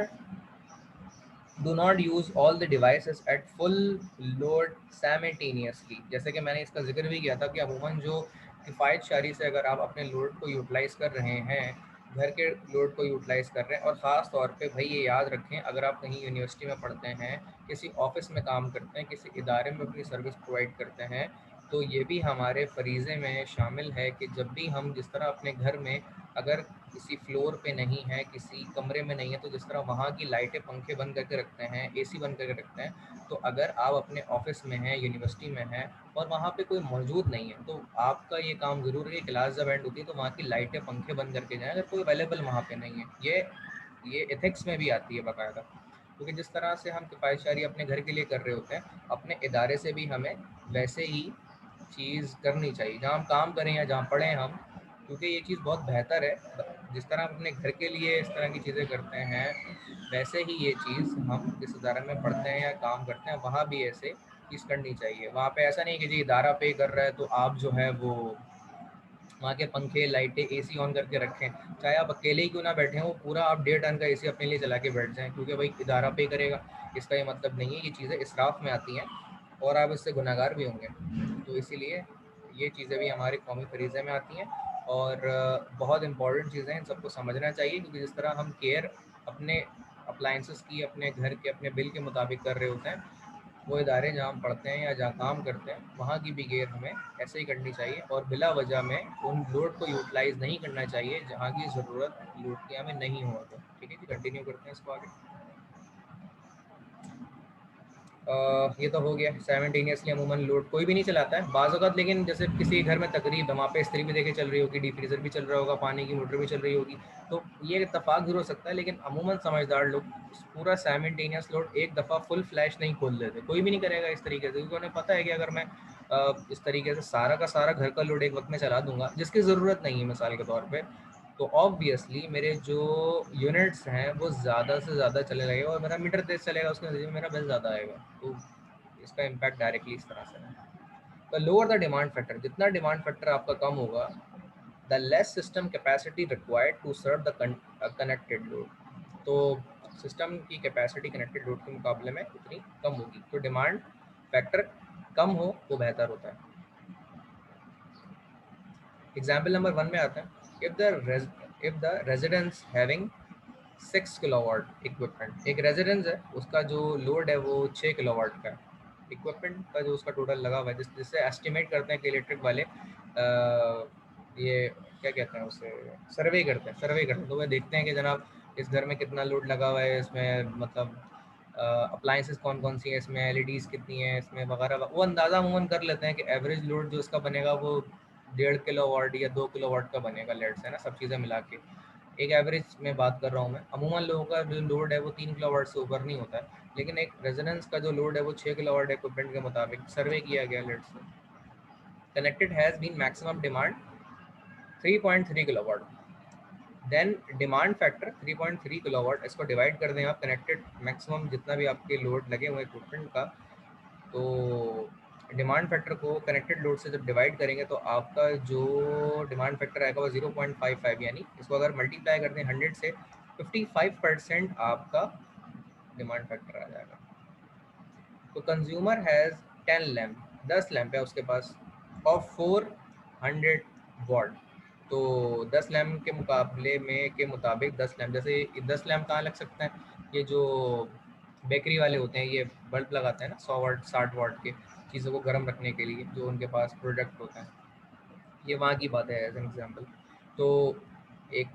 do not use all the devices at full load simultaneously। जैसे कि मैंने इसका जिक्र भी किया था कि अमूमन जो किफ़ायत शारी से अगर आप अपने लोड को यूटिलाइज़ कर रहे हैं, घर के लोड को यूटिलाइज़ कर रहे हैं, और ख़ास तौर पे भाई ये याद रखें, अगर आप कहीं यूनिवर्सिटी में पढ़ते हैं, किसी ऑफिस में काम करते हैं, किसी इदारे में अपनी सर्विस प्रोवाइड करते हैं, तो ये भी हमारे फरीज़े में शामिल है कि जब भी हम जिस तरह अपने घर में अगर किसी फ्लोर पे नहीं है, किसी कमरे में नहीं है, तो जिस तरह वहाँ की लाइटें पंखे बंद करके रखते हैं, एसी बंद करके रखते हैं, तो अगर आप अपने ऑफिस में हैं, यूनिवर्सिटी में हैं और वहाँ पे कोई मौजूद नहीं है, तो आपका ये काम ज़रूर है कि क्लास जब एंड होती है तो वहाँ की लाइटें पंखे बंद करके जाएँ, अगर कोई अवेलेबल वहाँ पे नहीं है। ये एथिक्स में भी आती है बाकायदा, क्योंकि जिस तरह से हम किफ़ायतशारी अपने घर के लिए कर रहे होते हैं, अपने इदारे से भी हमें वैसे ही चीज़ करनी चाहिए, जहाँ हम काम करें या जहाँ पढ़ें हम, क्योंकि ये चीज़ बहुत बेहतर है। जिस तरह हम अपने घर के लिए इस तरह की चीज़ें करते हैं, वैसे ही ये चीज़ हम जिस इदारे में पढ़ते हैं या काम करते हैं वहाँ भी ऐसे चीज़ करनी चाहिए। वहाँ पे ऐसा नहीं कि जी इदारा पे कर रहा है तो आप जो है वो वहाँ के पंखे, लाइटें, एसी ऑन करके रखें, चाहे आप अकेले ही क्यों ना बैठे हों, पूरा आप 1.5 टन का एसी अपने लिए चला के बैठ जाएँ, क्योंकि भाई इदारा पे करेगा, इसका ये मतलब नहीं है। ये चीज़ें इसराफ में आती हैं और आप इससे गुनहगार भी होंगे। तो इसीलिए ये चीज़ें भी हमारे कौमी फरीज़े में आती हैं और बहुत इंपॉर्टेंट चीज़ें हैं, इन सबको समझना चाहिए, क्योंकि जिस तरह हम केयर अपने अप्लाइंसेस की, अपने घर के, अपने बिल के मुताबिक कर रहे होते हैं, वो इदारे जहाँ हम पढ़ते हैं या जहाँ काम करते हैं वहाँ की भी केयर हमें ऐसे ही करनी चाहिए, और बिला वजह में उन लोड को यूटिलाइज़ नहीं करना चाहिए जहाँ की ज़रूरत लोड की हमें नहीं हो। तो ठीक है जी, कंटिन्यू करते हैं इसको आगे। ये तो हो गया। साइमल्टेनियसली अमूमन लोड कोई भी नहीं चलाता है बाज़ औक़ात, लेकिन जैसे किसी घर में तकरीब है, वहाँ पे इस्त्री भी देखे चल रही होगी, डीप फ्रीज़र भी चल रहा होगा, पानी की मोटर भी चल रही होगी, तो ये इत्तेफाक ज़रूर हो सकता है, लेकिन अमूमन समझदार लोग पूरा साइमल्टेनियस लोड एक दफ़ा फुल फ्लैश नहीं खोल देते। कोई भी नहीं करेगा इस तरीके से, क्योंकि उन्हें पता है कि अगर मैं इस तरीके से सारा का सारा घर का लोड एक वक्त में चला दूंगा जिसकी ज़रूरत नहीं है मिसाल के तौर पे, तो ऑब्वियसली मेरे जो यूनिट्स हैं वो ज़्यादा से ज़्यादा चले लगेगा और मेरा मीटर तेज चलेगा, उसके नतीजे में मेरा बिल ज़्यादा आएगा। तो इसका इम्पैक्ट डायरेक्टली इस तरह से है। तो लोअर द डिमांड फैक्टर, जितना डिमांड फैक्टर आपका कम होगा, the less system capacity required to serve the connected load, तो सिस्टम की कैपेसिटी कनेक्टेड लोड के मुकाबले में उतनी कम होगी। तो डिमांड फैक्टर कम हो वो बेहतर होता है। एग्जाम्पल नंबर 1 में आता है, if the residence having 6 kilowatt equipment, एक रेजिडेंस है उसका जो लोड है वो 6 किलोवाट का है, इक्विपमेंट का जो उसका टोटल लगा हुआ है, जिससे एस्टिमेट करते हैं कि इलेक्ट्रिक वाले ये क्या कहते हैं उसे, सर्वे करते हैं, तो वह देखते हैं कि जनाब इस घर में कितना लोड लगा हुआ है, इसमें मतलब अप्लाइंसेस कौन कौन सी हैं, इसमें एलईडीज़ कितनी हैं, इसमें वगैरह, वो अंदाज़ा अमूमन कर लेते हैं कि एवरेज लोड जो इसका बनेगा वो 1.5 किलोवाट या 2 किलोवाट का बनेगा, लेट्स है ना, सब चीज़ें मिला के एक एवरेज में बात कर रहा हूँ मैं। अमूमन लोगों का जो लोड है वो 3 किलोवाट से ऊपर नहीं होता है, लेकिन एक रेजोनेंस का जो लोड है वो 6 किलोवाट इक्विपमेंट के मुताबिक सर्वे किया गया, let's say connected has been maximum demand 3.3 kilowatt, then demand factor 3.3 kilowatt, इसको डिवाइड कर दें आप कनेक्टेड मैक्सिमम जितना भी आपके लोड लगे हुए इक्विपमेंट का, तो डिमांड फैक्टर को कनेक्टेड लोड से जब डिवाइड करेंगे तो आपका जो डिमांड फैक्टर आएगा वो 0.55, यानी इसको अगर मल्टीप्लाई करते हैं 100 से 55% आपका डिमांड फैक्टर आ जाएगा। तो कंज्यूमर हैज़ 10 लैम्प, 10 लैम्प है उसके पास ऑफ 400 वॉट। तो 10 लैम्प के मुकाबले में के मुताबिक 10 लैम्प, जैसे 10 लैम्प कहाँ लग सकते हैं, ये जो बेकरी वाले होते हैं ये बल्ब लगाते हैं ना 100 वाट 60 वाट के चीज़ों को गर्म रखने के लिए, जो उनके पास प्रोडक्ट होता है, ये वहाँ की बात है एज एन एग्जाम्पल। तो एक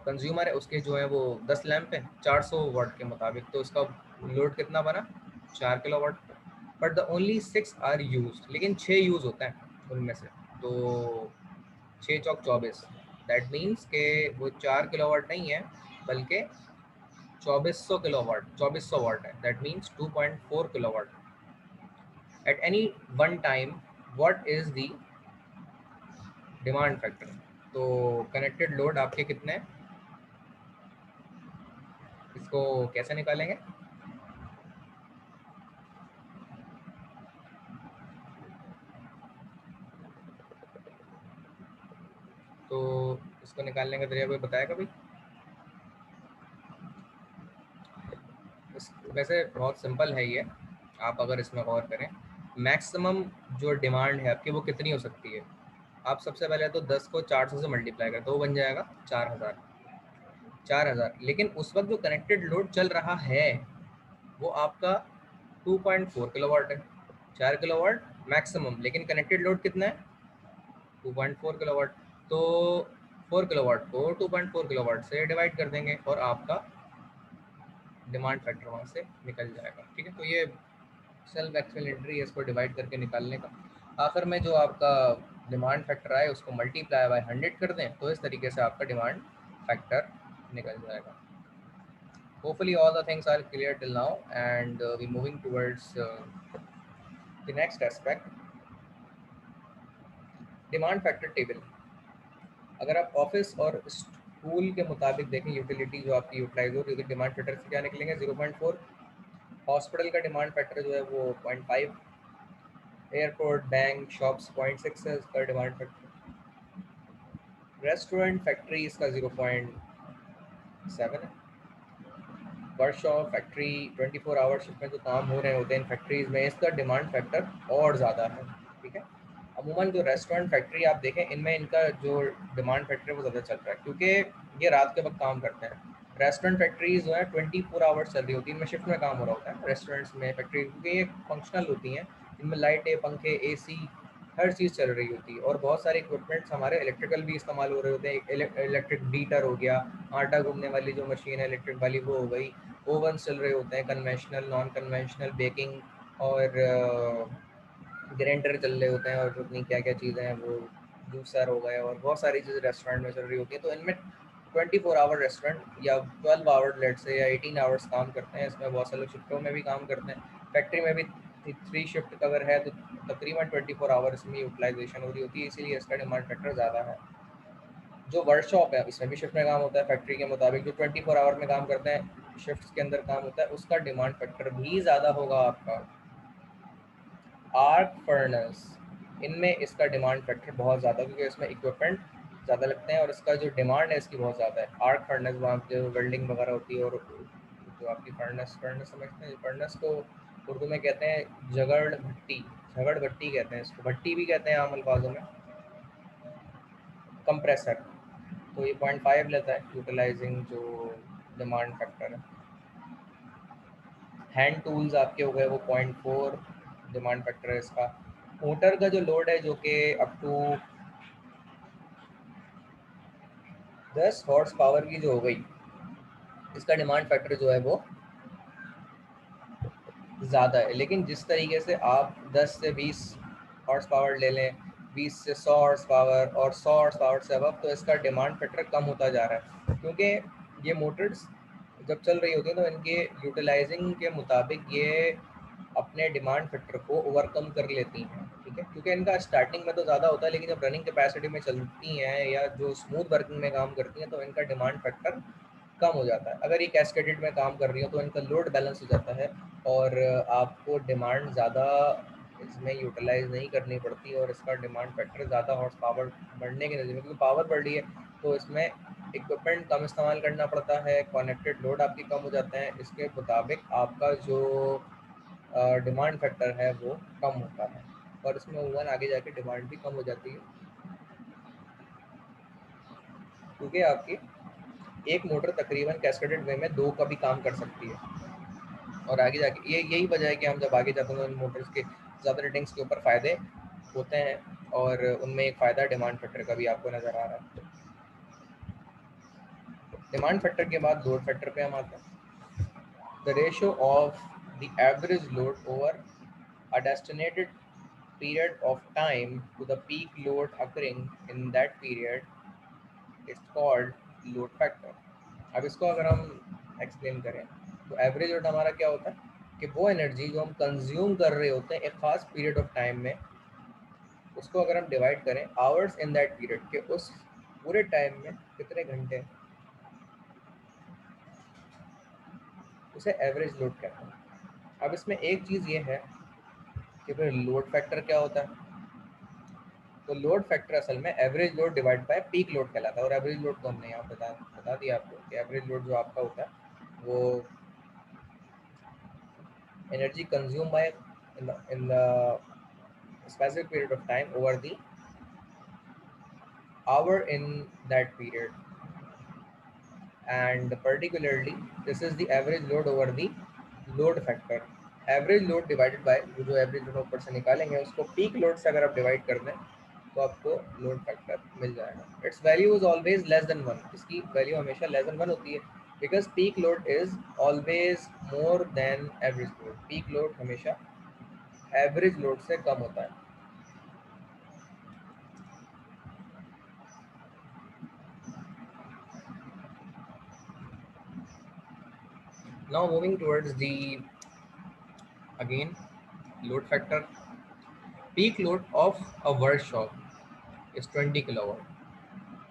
कंज्यूमर है, उसके जो है वो 10 लैम्प है 400 वाट के मुताबिक, तो उसका लोड कितना बना 4 kilowatt. But the only 6 are use, लेकिन 6 यूज़ होता है उनमें से। तो 6 चौक 24, दैट मीन्स के वो 4 किलो वाट नहीं है बल्कि 2400 वाट है, that means 2.4 kilowatt at any one time. What is the demand factor? तो कनेक्टेड लोड आपके कितने हैं, इसको कैसे निकालेंगे? तो इसको निकालने का तरीका कोई बताएगा भाई? वैसे बहुत सिंपल है ये, आप अगर इसमें गौर करें, मैक्सिमम जो डिमांड है आपकी वो कितनी हो सकती है। आप सबसे पहले तो 10 को 400 से मल्टीप्लाई करें तो वो बन जाएगा 4000। 4000, लेकिन उस वक्त जो कनेक्टेड लोड चल रहा है वो आपका 2.4 किलोवाट है। 4 किलोवाट मैक्सिमम, लेकिन कनेक्टेड लोड कितना है 2.4 किलोवाट। तो 4 किलोवाट को 2.4 किलोवाट से डिवाइड कर देंगे और आपका डिमांड फैक्टर वहाँ से निकल जाएगा। ठीक है, तो ये सेल्फ एक्सप्लेनेटरी है इसको डिवाइड करके निकालने का। आखिर में जो आपका डिमांड फैक्टर आए उसको मल्टीप्लाई बाय 100 कर दें, तो इस तरीके से आपका डिमांड फैक्टर निकल जाएगा। Hopefully all the things are clear till now, and we're moving towards the next aspect, demand factor table. अगर आप ऑफिस और स्कूल के मुताबिक देखें, यूटिलिटी जो आपकी यूटिलाइज हो रही है, डिमांड फैक्टर से क्या निकलेंगे 0.4। हॉस्पिटल का डिमांड फैक्टर जो है वो 0.5, एयरपोर्ट बैंक शॉप्स 0.6 है इसका डिमांड फैक्टर, रेस्टोरेंट फैक्ट्री इसका 0.7 है, वर्कशॉप फैक्ट्री 24 आवर शिफ्ट में जो काम हो रहे होते हैं इन फैक्ट्रीज में, इसका डिमांड फैक्टर और ज़्यादा है। ठीक है, अमूमन जो रेस्टोरेंट फैक्ट्री आप देखें इनमें इनका जो डिमांड फैक्टर है वो ज़्यादा चल रहा है, क्योंकि ये रात के वक्त काम करते हैं। रेस्टोरेंट फैक्ट्रीज जो है 24 आवर्स चल रही होती है, इनमें शिफ्ट में काम हो रहा होता है रेस्टोरेंट्स में फैक्ट्री, क्योंकि ये फंक्शनल होती हैं, इनमें लाइटें पंखे AC हर चीज़ चल रही होती है। और बहुत सारे इक्विपमेंट्स हमारे इलेक्ट्रिकल भी इस्तेमाल हो रहे होते हैं, इलेक्ट्रिक बीटर हो गया, आटा गूंदने वाली जो मशीन है इलेक्ट्रिक वाली वो हो गई, ओवन चल रहे होते हैं कन्वेंशनल नॉन कन्वेंशनल, बेकिंग और ग्राइंडर चल रहे होते हैं, और अपनी क्या क्या चीज़ें हैं वो जूसर हो गए, और बहुत सारी चीज़ें रेस्टोरेंट में चल रही होती हैं। तो इनमें 24 आवर रेस्टोरेंट या 12 आवर लेट से या 18 आवर्स काम करते हैं, इसमें बहुत सारे लोग शिफ्टों में भी काम करते हैं। फैक्ट्री में भी 3 शिफ्ट कवर है, तो तकरीबन 24 आवर्स में यूटिलाइजेशन हो रही होती है, इसीलिए इसका डिमांड फैक्टर ज़्यादा है। जो वर्कशॉप है इसमें भी शिफ्ट में काम होता है फैक्ट्री के मुताबिक, जो 24 आवर में काम करते हैं शिफ्ट्स के अंदर काम होता है, उसका डिमांड फैक्टर भी ज़्यादा होगा आपका। आर्क फर्नेस, इनमें इसका डिमांड फैक्टर बहुत ज़्यादा, क्योंकि इसमें इक्विपमेंट ज़्यादा लगते हैं और इसका जो डिमांड है इसकी बहुत ज़्यादा है। आर्क फर्नेस वहाँ जो वेल्डिंग वगैरह होती है, और जो आपकी फर्नेस फर्नेस समझते हैं, फर्नेस को उर्दू में कहते हैं जगड़ भट्टी, झगड़ भट्टी कहते हैं इसको, भट्टी भी कहते हैं आम अल्फाजों में, कंप्रेसर। तो ये 0.5 लेता है यूटिलाइजिंग जो डिमांड फैक्टर है। हैंड टूल्स आपके हो गए वो 0.4 डिमांड फैक्टर है इसका। मोटर का जो लोड है जो कि अप टू 10 हॉर्स पावर की जो हो गई, इसका डिमांड फैक्टर जो है वो ज़्यादा है। लेकिन जिस तरीके से आप 10 से 20 हॉर्स पावर ले लें, 20 से 100 हॉर्स पावर और 100 हॉर्स पावर से अब, तो इसका डिमांड फैक्टर कम होता जा रहा है, क्योंकि ये मोटर्स जब चल रही होती हैं तो इनके यूटिलाइजिंग के मुताबिक ये अपने डिमांड फैक्टर को ओवरकम कर लेती हैं। ठीक है, क्योंकि इनका स्टार्टिंग में तो ज़्यादा होता है, लेकिन जब रनिंग कैपेसिटी में चलती हैं या जो स्मूथ वर्किंग में काम करती हैं तो इनका डिमांड फैक्टर कम हो जाता है। अगर ये कैस्केडेड में काम कर रही हो तो इनका लोड बैलेंस हो जाता है और आपको डिमांड ज़्यादा इसमें यूटिलाइज नहीं करनी पड़ती, और इसका डिमांड फैक्टर ज़्यादा हॉर्स पावर बढ़ने के नज़र में, क्योंकि पावर बढ़ रही है तो इसमें इक्विपमेंट कम इस्तेमाल करना पड़ता है, कनेक्टेड लोड आपकी कम हो जाता है, इसके मुताबिक आपका जो डिमांड फैक्टर है वो कम होता है, और इसमें ओवन आगे जाके डिमांड भी कम हो जाती है, क्योंकि आपकी एक मोटर तकरीबन कैस्केडेड वे में 2 का भी काम कर सकती है। और आगे जाके यही वजह है कि हम जब आगे जाते हैं तो इन मोटर्स के ज़्यादा रेटिंग्स के ऊपर फ़ायदे होते हैं, और उनमें एक फ़ायदा डिमांड फैक्टर का भी आपको नज़र आ रहा है। डिमांड फैक्टर के बाद लोड फैक्टर पे हम आते हैं। The ratio of the average load over a designated period of time to the peak load occurring in that period is called load factor. अब इसको अगर हम एक्सप्लेन करें तो एवरेज लोड हमारा क्या होता है कि वो एनर्जी जो हम कंज्यूम कर रहे होते हैं एक खास पीरियड ऑफ टाइम में, उसको अगर हम डिवाइड करें आवर्स इन दैट पीरियड के उस पूरे टाइम में कितने घंटे, उसे एवरेज लोड कहते हैं। अब इसमें एक चीज़ ये है कि फिर लोड फैक्टर क्या होता है। तो लोड फैक्टर असल में average load divide by peak load कहलाता है, और एवरेज लोड तो हमने यहाँ बता दिया आपको कि एवरेज लोड जो आपका होता है वो energy consume by in the specific period of time over the hour in that period, and particularly this is the average load over the load factor. Average load divided by जो average load ऊपर से निकालेंगे उसको peak load से अगर आप divide कर दें तो आपको लोड फैक्टर मिल जाएगा। It's value is always less than 1, इसकी वैल्यू हमेशा लेस देन 1 होती है, because peak load is always more than average load. Peak load हमेशा एवरेज लोड से कम होता है। Now moving towards the again load factor. Peak load of a workshop is 20 kilowatt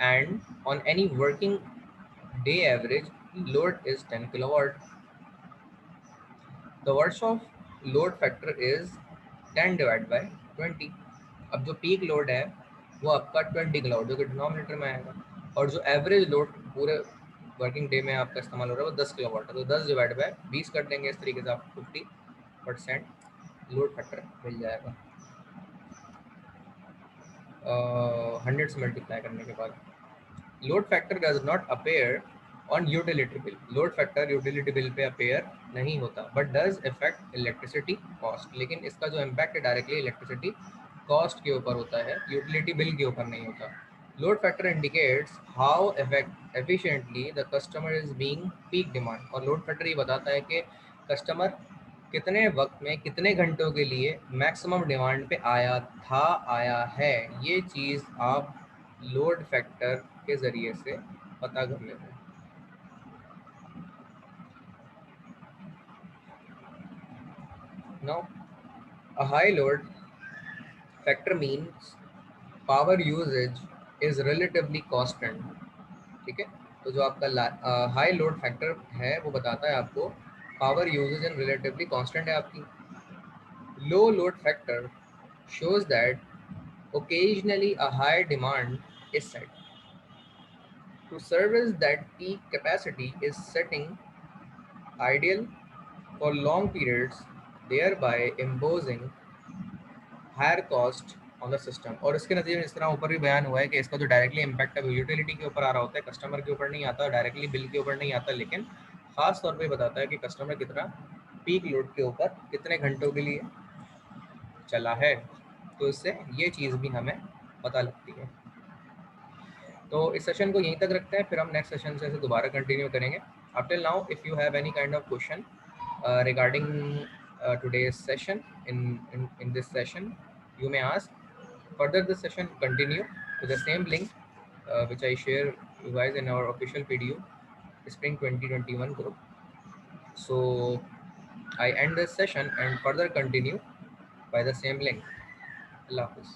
and on any working day average load is 10 kilowatt. The workshop load factor is 10 divided by 20. अब जो peak load है वो आपका 20 kilowatt जो कि denominator में आएगा, और जो एवरेज लोड पूरे वर्किंग डे में आपका इस्तेमाल हो रहा है वो 10 किलोवाट है, तो 10 डिवाइड बाय 20 कर देंगे, इस तरीके से आपको 50% लोड फैक्टर मिल जाएगा 100 से मल्टीप्लाई करने के बाद। Load factor does not appear on utility bill. Load factor utility bill pay appear नहीं होता, but does effect electricity cost. लेकिन इसका जो इम्पैक्ट है डायरेक्टली इलेक्ट्रिसिटी कॉस्ट के ऊपर होता है, यूटिलिटी बिल के ऊपर नहीं होता। Load factor indicates how efficiently the customer is being peak demand. और लोड फैक्टर ये बताता है कि कस्टमर कितने वक्त में कितने घंटों के लिए मैक्सिमम डिमांड पे आया है। ये चीज़ आप लोड फैक्टर के ज़रिए से पता कर लेते हैं। Now a high load factor means power usage is relatively constant. ठीक है, तो जो आपका हाई लोड फैक्टर है वो बताता है आपको power usage and relatively constant है आपकी। Low load factor shows that occasionally a high demand is set. To service that peak capacity is setting ideal for long periods, thereby imposing higher cost on the system। और इसके नतीजे में इस तरह ऊपर भी बयान हुआ है कि इसका जो डायरेक्टली इम्पैक्ट है वो यूटिलिटी के ऊपर आ रहा होता है, कस्टमर के ऊपर नहीं आता, डायरेक्टली बिल के ऊपर नहीं आता, लेकिन खास तौर पे बताता है कि कस्टमर कितना पीक लोड के ऊपर कितने घंटों के लिए चला है, तो इससे ये चीज़ भी हमें पता लगती है। तो इस सेशन को यहीं तक रखते हैं, फिर हम नेक्स्ट सेशन से दोबारा कंटिन्यू करेंगे। Up till now if you have any kind of question regarding today's session, in this session you may ask. Further the session continue with the same link which I share you guys in our official PDU Spring 2021 group. So I end this session and further continue by the same link. Allah Hafiz.